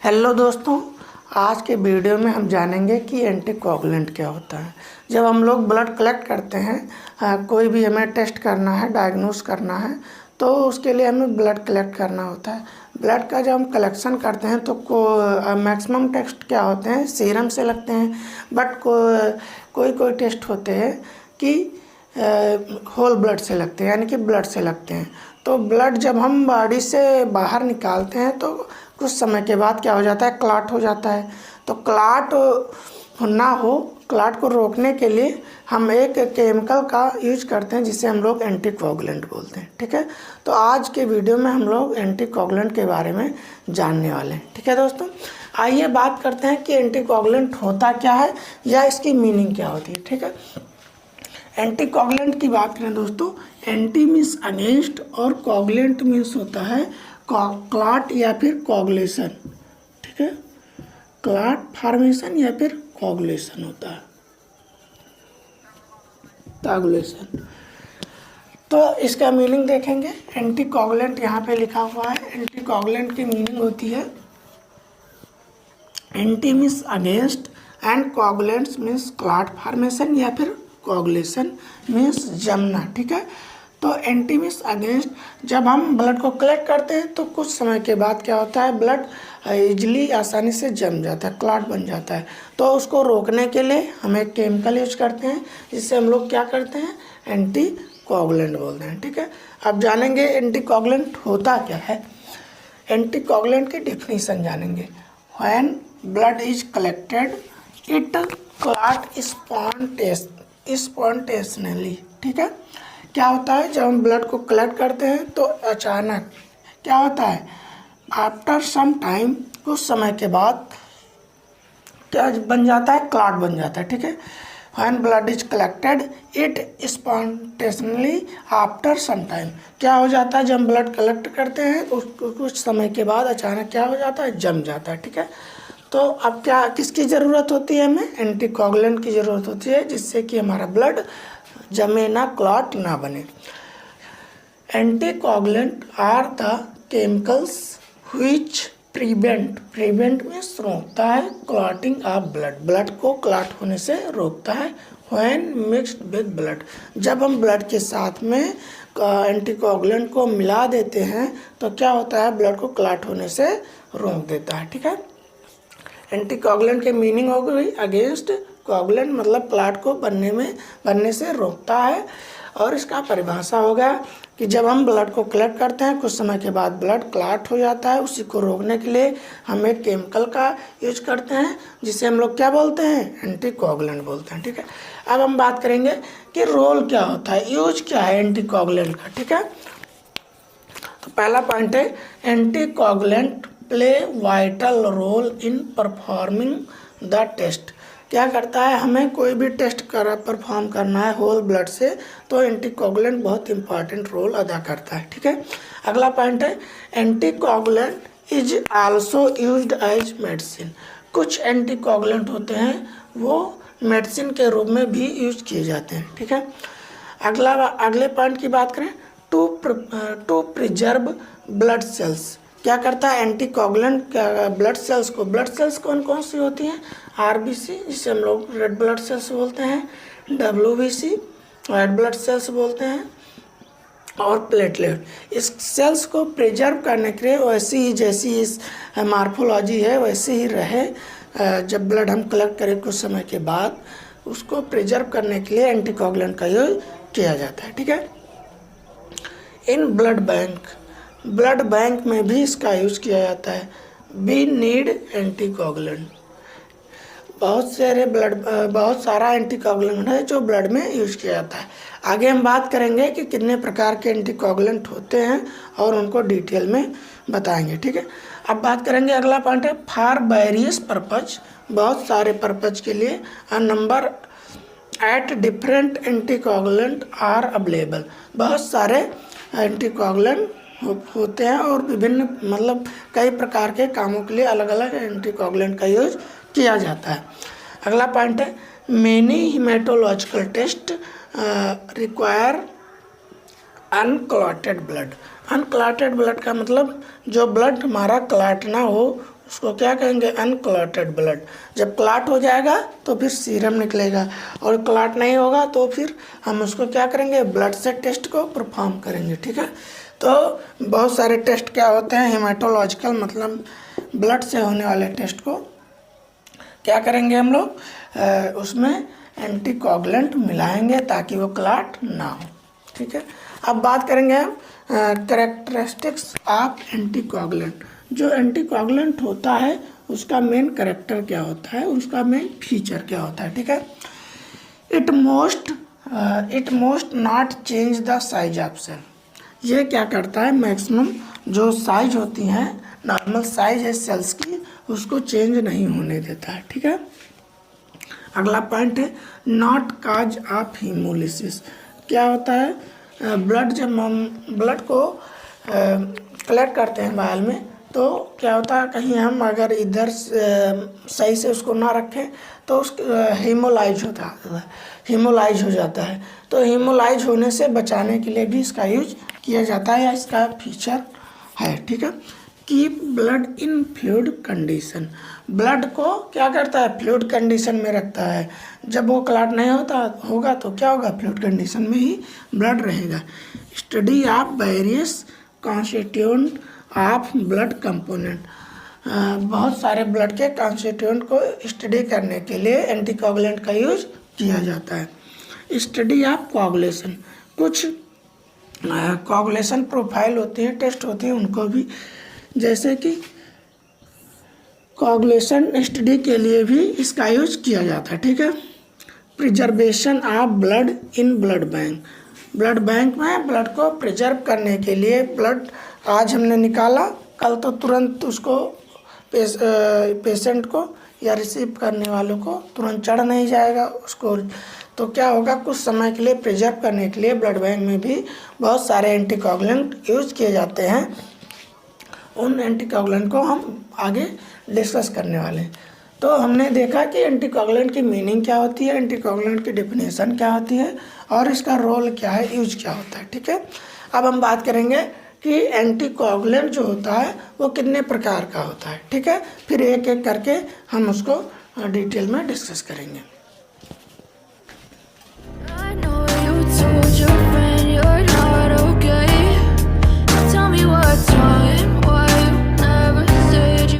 Hello दोस्तों, आज के वीडियो में हम जानेंगे कि एंटीकोगुलेंट क्या होता है। जब हम लोग ब्लड कलेक्ट करते हैं, कोई भी हमें टेस्ट करना है, डायग्नोस करना है, तो उसके लिए हमें ब्लड कलेक्ट करना होता है। ब्लड का जब हम कलेक्शन करते हैं तो मैक्सिमम टेस्ट क्या होते हैं, सीरम से लगते हैं। बट कोई टेस्ट होते हैं कि होल ब्लड से लगते हैं, यानी कि ब्लड से लगते हैं। तो ब्लड जब हम बॉडी से बाहर निकालते हैं तो कुछ समय के बाद क्या हो जाता है, क्लॉट हो जाता है। तो क्लॉट ना हो, क्लॉट को रोकने के लिए हम एक केमिकल का यूज करते हैं जिसे हम लोग एंटीकोगुलेंट बोलते हैं। ठीक है, तो आज के वीडियो में हम लोग एंटीकोगुलेंट के बारे में जानने वाले हैं। ठीक है दोस्तों, आइए बात करते हैं कि एंटीकोगुलेंट होता क्या है या इसकी मीनिंग क्या होती है। ठीक है, एंटीकोगुलेंट की बात करें दोस्तों, एंटी मीन्स अगेंस्ट और कोगुलेंट मीन्स होता है क्लॉट या फिर कोगुलेशन। ठीक है, क्लॉट फॉर्मेशन या फिर कोगुलेशन होता है, कोगुलेशन। तो इसका मीनिंग देखेंगे। एंटीकोगुलेंट यहाँ पे लिखा हुआ है। एंटीकोगुलेंट की मीनिंग होती है anti means against and coagulants means clot formation या फिर कोगुलेशन मीन्स जमना। ठीक है, तो एंटी मीन्स अगेंस्ट, जब हम ब्लड को कलेक्ट करते हैं तो कुछ समय के बाद क्या होता है, ब्लड इजीली आसानी से जम जाता है, क्लॉट बन जाता है। तो उसको रोकने के लिए हम एक केमिकल यूज करते हैं जिससे हम लोग क्या करते हैं, एंटी कोगुलेंट बोलते हैं। ठीक है, अब जानेंगे एंटीकोगुलेंट होता क्या है। एंटीकोगुलेंट की डेफिनेशन जानेंगे। When blood is collected it clot spontaneously. ठीक है, क्या होता है, जब हम ब्लड को कलेक्ट करते हैं तो अचानक क्या होता है, आफ्टर सम टाइम, कुछ समय के बाद क्या बन जाता है, क्लॉट बन जाता है। ठीक है, when blood is collected it spontaneously after some time, क्या हो जाता है, जब हम ब्लड कलेक्ट करते हैं तो कुछ समय के बाद अचानक क्या हो जाता है, जम जाता है। ठीक है, तो अब क्या किसकी ज़रूरत होती है, हमें एंटीकोगुलेंट की ज़रूरत होती है जिससे कि हमारा ब्लड जमे ना, क्लॉट ना बने। Anticoagulant are the chemicals which prevent में रोकता है क्लॉटिंग ऑफ ब्लड, ब्लड को क्लॉट होने से रोकता है। व्हेन मिक्स्ड विद ब्लड, जब हम ब्लड के साथ में एंटीकोगुलेंट को मिला देते हैं तो क्या होता है, ब्लड को क्लॉट होने से रोक देता है। ठीक है, एंटीकोगुलेंट के मीनिंग हो गई अगेंस्ट कोगुलेंट, मतलब क्लॉट को बनने से रोकता है। और इसका परिभाषा हो गया कि जब हम ब्लड को कलेक्ट करते हैं कुछ समय के बाद ब्लड क्लॉट हो जाता है, उसी को रोकने के लिए हम एक केमिकल का यूज करते हैं जिसे हम लोग क्या बोलते हैं, एंटीकोगुलेंट बोलते हैं। ठीक है, अब हम बात करेंगे कि रोल क्या होता है, यूज क्या है एंटीकोगुलेंट का। ठीक है, तो पहला पॉइंट है anticoagulant play vital role in performing the test. क्या करता है, हमें कोई भी टेस्ट परफॉर्म करना है होल ब्लड से तो एंटीकोगुलेंट बहुत इंपॉर्टेंट रोल अदा करता है। ठीक है, अगला पॉइंट है anticoagulant is also used as medicine. कुछ एंटीकोगुलेंट होते हैं वो मेडिसिन के रूप में भी यूज किए जाते हैं। ठीक है, अगले पॉइंट की बात करें, टू प्रिजर्व ब्लड सेल्स। क्या करता है एंटीकोगुलेंट, ब्लड सेल्स कौन कौन सी होती हैं, आरबीसी जिसे हम लोग रेड ब्लड सेल्स बोलते हैं, डब्ल्यूबीसी रेड ब्लड सेल्स बोलते हैं, और प्लेटलेट। इस सेल्स को प्रिजर्व करने के लिए वैसी ही जैसी इस मार्फोलॉजी है वैसे ही रहे, जब ब्लड हम कलेक्ट करें कुछ समय के बाद उसको प्रिजर्व करने के लिए एंटीकोगुलेंट का यूज किया जाता है। ठीक है, इन ब्लड बैंक में भी इसका यूज किया जाता है। वी नीड एंटीकोगुलेंट, बहुत सारा एंटीकोगुलेंट है जो ब्लड में यूज किया जाता है। आगे हम बात करेंगे कि कितने प्रकार के एंटीकोगुलेंट होते हैं और उनको डिटेल में बताएंगे। ठीक है, अब बात करेंगे, अगला पॉइंट है फॉर वेरियस पर्पज, बहुत सारे पर्पज के लिए a number at different anticoagulant are available. बहुत सारे एंटीकोगुलेंट होते हैं और विभिन्न मतलब कई प्रकार के कामों के लिए अलग अलग एंटीकोगुलेंट का यूज किया जाता है। अगला पॉइंट है many haematological test require unclotted blood. Unclotted blood का मतलब जो ब्लड हमारा क्लॉट ना हो उसको क्या कहेंगे, अनक्लॉटेड ब्लड। जब क्लॉट हो जाएगा तो फिर सीरम निकलेगा, और क्लॉट नहीं होगा तो फिर हम उसको क्या करेंगे, ब्लड से टेस्ट को परफॉर्म करेंगे। ठीक है, तो बहुत सारे टेस्ट क्या होते हैं, हेमाटोलॉजिकल मतलब ब्लड से होने वाले टेस्ट को क्या करेंगे हम लोग, उसमें एंटीकोगुलेंट मिलाएंगे ताकि वो क्लॉट ना हो। ठीक है, अब बात करेंगे हम कैरेक्टरिस्टिक्स ऑफ एंटीकोगुलेंट। जो एंटीकोगुलेंट होता है उसका मेन कैरेक्टर क्या होता है, उसका मेन फीचर क्या होता है। ठीक है, it must not change the size of cell. ये क्या करता है, मैक्सिमम जो साइज होती हैं, नॉर्मल साइज है सेल्स की, उसको चेंज नहीं होने देता है। ठीक है, अगला पॉइंट है नॉट काज ऑफ हीमोलिसिस। क्या होता है, ब्लड जब हम ब्लड को कलेक्ट करते हैं बायल में, तो क्या होता है, कहीं हम अगर इधर सही से उसको ना रखें तो उस हीमोलाइज हो जाता है। तो हीमोलाइज होने से बचाने के लिए भी इसका यूज किया जाता है, या इसका फीचर है। ठीक है, keep blood in fluid condition. Blood को क्या करता है, फ्लूइड कंडीशन में रखता है। जब वो क्लॉट नहीं होगा तो क्या होगा, फ्लूइड कंडीशन में ही ब्लड रहेगा। Study of various constituent of blood component. बहुत सारे ब्लड के कॉन्स्टिट्यूएंट को स्टडी करने के लिए एंटीकोगुलेंट का यूज किया जाता है। स्टडी ऑफ कोआगुलेशन, कुछ कोआगुलेशन प्रोफाइल होती है, टेस्ट होती है, उनको भी, जैसे कि कोआगुलेशन स्टडी के लिए भी इसका यूज किया जाता है। ठीक है, preservation of blood in blood bank. Blood bank में ब्लड को प्रिजर्व करने के लिए, ब्लड आज हमने निकाला, कल तो तुरंत उसको पेशेंट को या रिसीव करने वालों को तुरंत चढ़ नहीं जाएगा उसको, तो क्या होगा, कुछ समय के लिए प्रिजर्व करने के लिए ब्लड बैंक में भी बहुत सारे एंटीकोगुलेंट यूज किए जाते हैं। उन एंटीकोगुलेंट को हम आगे डिस्कस करने वाले हैं। तो हमने देखा कि एंटीकोगुलेंट की मीनिंग क्या होती है, एंटीकोगुलेंट की डेफिनेशन क्या होती है, और इसका रोल क्या है, यूज क्या होता है। ठीक है, अब हम बात करेंगे कि एंटीकोगुलेंट जो होता है वो कितने प्रकार का होता है। ठीक है, फिर एक एक करके हम उसको डिटेल में डिस्कस करेंगे।